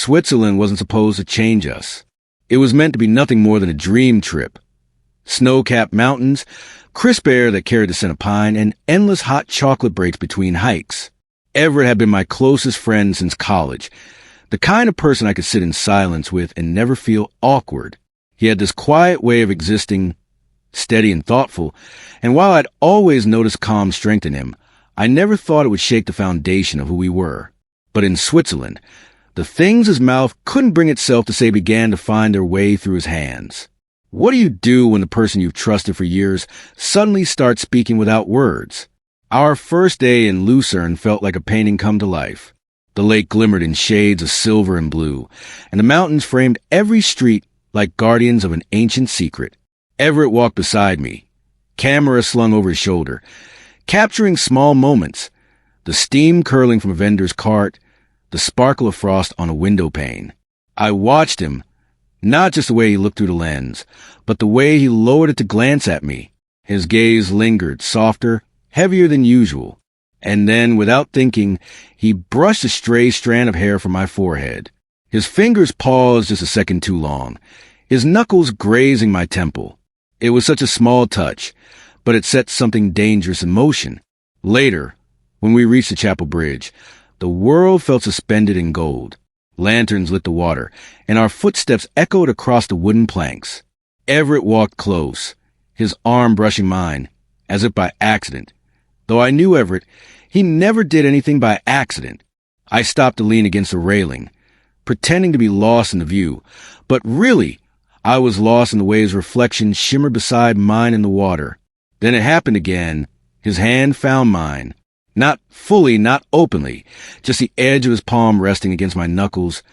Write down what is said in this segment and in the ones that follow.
Switzerland wasn't supposed to change us. It was meant to be nothing more than a dream trip. Snow-capped mountains, crisp air that carried the scent of pine, and endless hot chocolate breaks between hikes. Everett had been my closest friend since college, the kind of person I could sit in silence with and never feel awkward. He had this quiet way of existing, steady and thoughtful, and while I'd always noticed calm strength in him, I never thought it would shake the foundation of who we were. But in Switzerland, the things his mouth couldn't bring itself to say began to find their way through his hands. What do you do when the person you've trusted for years suddenly starts speaking without words? Our first day in Lucerne felt like a painting come to life. The lake glimmered in shades of silver and blue, and the mountains framed every street like guardians of an ancient secret. Everett walked beside me, camera slung over his shoulder, capturing small moments, the steam curling from a vendor's cart, the sparkle of frost on a window pane. I watched him, not just the way he looked through the lens, but the way he lowered it to glance at me. His gaze lingered, softer, heavier than usual. And then, without thinking, he brushed a stray strand of hair from my forehead. His fingers paused just a second too long, his knuckles grazing my temple. It was such a small touch, but it set something dangerous in motion. Later, when we reached the chapel bridge, the world felt suspended in gold. Lanterns lit the water, and our footsteps echoed across the wooden planks. Everett walked close, his arm brushing mine, as if by accident. Though I knew Everett, he never did anything by accident. I stopped to lean against the railing, pretending to be lost in the view, but really, I was lost in the way his reflection shimmered beside mine in the water. Then it happened again. His hand found mine. Not fully, not openly, just the edge of his palm resting against my knuckles,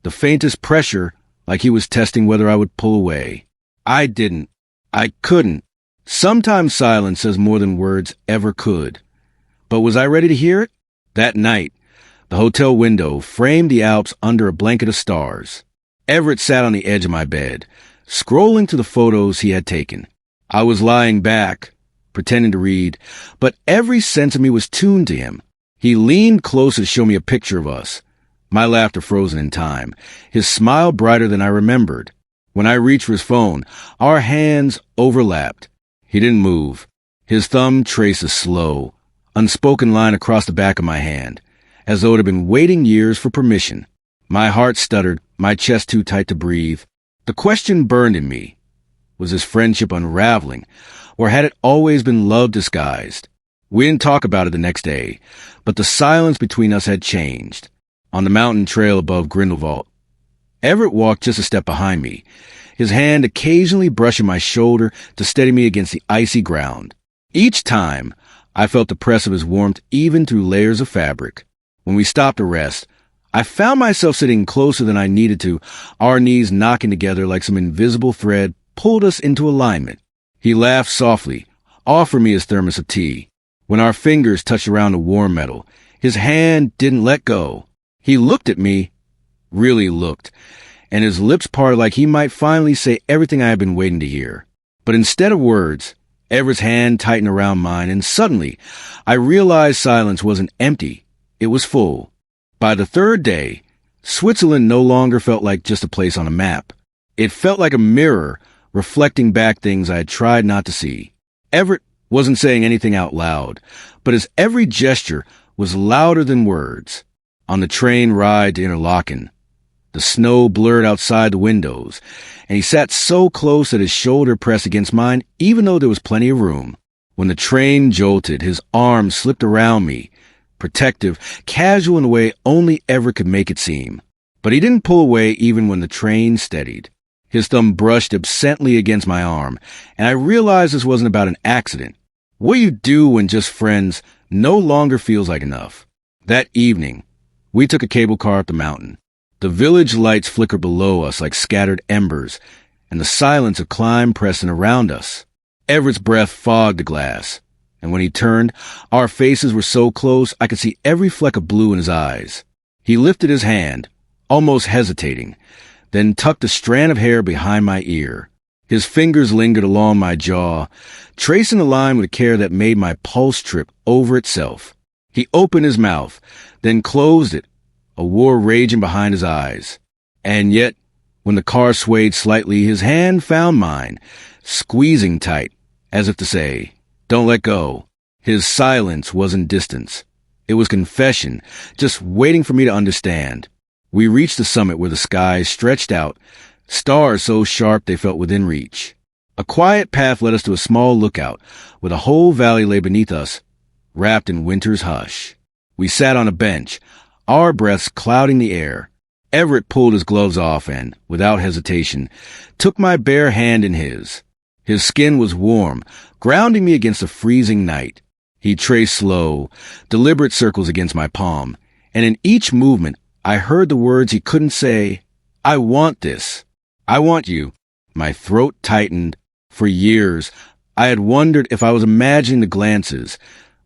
the faintest pressure, like he was testing whether I would pull away. I didn't. I couldn't. Sometimes silence says more than words ever could. But was I ready to hear it? That night, the hotel window framed the Alps under a blanket of stars. Everett sat on the edge of my bed, scrolling through the photos he had taken. I was lying back, pretending to read, but every sense of me was tuned to him. He leaned closer to show me a picture of us, my laughter frozen in time, his smile brighter than I remembered. When I reached for his phone, our hands overlapped. He didn't move. His thumb traced a slow, unspoken line across the back of my hand, as though it had been waiting years for permission. My heart stuttered, my chest too tight to breathe. The question burned in me. Was this friendship unraveling, or had it always been love disguised? We didn't talk about it the next day, but the silence between us had changed. On the mountain trail above Grindelwald, Everett walked just a step behind me, his hand occasionally brushing my shoulder to steady me against the icy ground. Each time, I felt the press of his warmth even through layers of fabric. When we stopped to rest, I found myself sitting closer than I needed to, our knees knocking together like some invisible thread pulled us into alignment. He laughed softly, offered me his thermos of tea. When our fingers touched around the warm metal, his hand didn't let go. He looked at me, really looked, and his lips parted like he might finally say everything I had been waiting to hear. But instead of words, Everett's hand tightened around mine, and suddenly, I realized silence wasn't empty. It was full. By the third day, Switzerland no longer felt like just a place on a map. It felt like a mirror, reflecting back things I had tried not to see. Everett wasn't saying anything out loud, but his every gesture was louder than words. On the train ride to Interlaken, the snow blurred outside the windows, and he sat so close that his shoulder pressed against mine even though there was plenty of room. When the train jolted, his arm slipped around me, protective, casual in a way only Everett could make it seem. But he didn't pull away even when the train steadied. His thumb brushed absently against my arm, and I realized this wasn't about an accident. What do you do when just friends no longer feels like enough? That evening, we took a cable car up the mountain. The village lights flickered below us like scattered embers, and the silence of climb pressed in around us. Everett's breath fogged the glass, and when he turned, our faces were so close I could see every fleck of blue in his eyes. He lifted his hand, almost hesitating, then tucked a strand of hair behind my ear. His fingers lingered along my jaw, tracing a line with a care that made my pulse trip over itself. He opened his mouth, then closed it, a war raging behind his eyes. And yet, when the car swayed slightly, his hand found mine, squeezing tight, as if to say, "Don't let go." His silence wasn't distance. It was confession, just waiting for me to understand. We reached the summit where the skies stretched out, stars so sharp they felt within reach. A quiet path led us to a small lookout, where the whole valley lay beneath us, wrapped in winter's hush. We sat on a bench, our breaths clouding the air. Everett pulled his gloves off and, without hesitation, took my bare hand in his. His skin was warm, grounding me against a freezing night. He traced slow, deliberate circles against my palm, and in each movement I heard the words he couldn't say. "I want this. I want you." My throat tightened. For years, I had wondered if I was imagining the glances,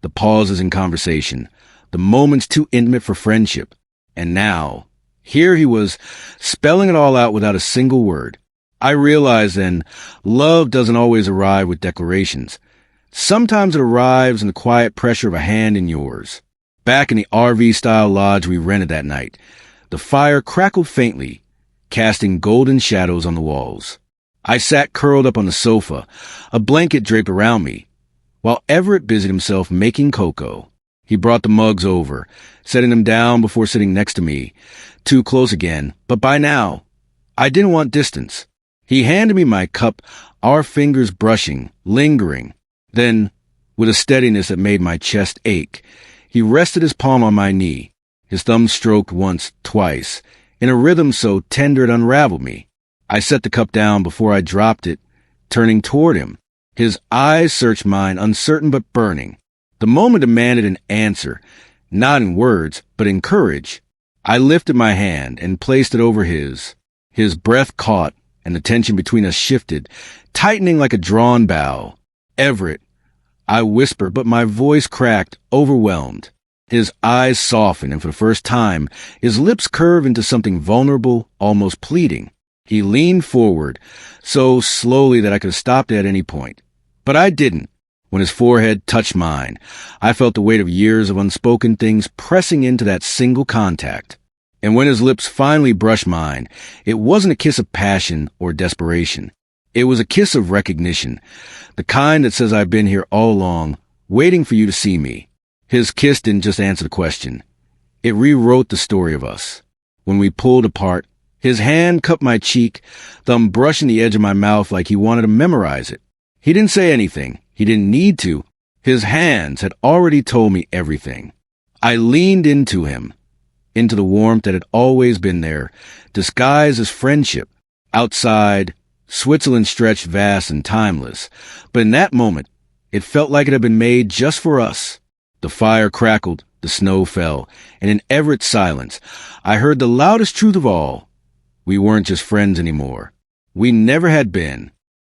the pauses in conversation, the moments too intimate for friendship. And now, here he was, spelling it all out without a single word. I realized then, love doesn't always arrive with declarations. Sometimes it arrives in the quiet pressure of a hand in yours. Back in the RV-style lodge we rented that night, the fire crackled faintly, casting golden shadows on the walls. I sat curled up on the sofa, a blanket draped around me, while Everett busied himself making cocoa. He brought the mugs over, setting them down before sitting next to me, too close again, but by now, I didn't want distance. He handed me my cup, our fingers brushing, lingering. Then, with a steadiness that made my chest ache, he rested his palm on my knee. His thumb stroked once, twice, in a rhythm so tender it unraveled me. I set the cup down before I dropped it, turning toward him. His eyes searched mine, uncertain but burning. The moment demanded an answer, not in words, but in courage. I lifted my hand and placed it over his. His breath caught, and the tension between us shifted, tightening like a drawn bow. "Everett," I whispered, but my voice cracked, overwhelmed. His eyes softened, and for the first time, his lips curved into something vulnerable, almost pleading. He leaned forward, so slowly that I could have stopped at any point. But I didn't. When his forehead touched mine, I felt the weight of years of unspoken things pressing into that single contact. And when his lips finally brushed mine, it wasn't a kiss of passion or desperation. It was a kiss of recognition, the kind that says I've been here all along, waiting for you to see me. His kiss didn't just answer the question. It rewrote the story of us. When we pulled apart, his hand cupped my cheek, thumb brushing the edge of my mouth like he wanted to memorize it. He didn't say anything. He didn't need to. His hands had already told me everything. I leaned into him, into the warmth that had always been there, disguised as friendship. Outside, Switzerland stretched vast and timeless, but in that moment, it felt like it had been made just for us. The fire crackled, the snow fell, and in Everett's silence, I heard the loudest truth of all. We weren't just friends anymore. We never had been.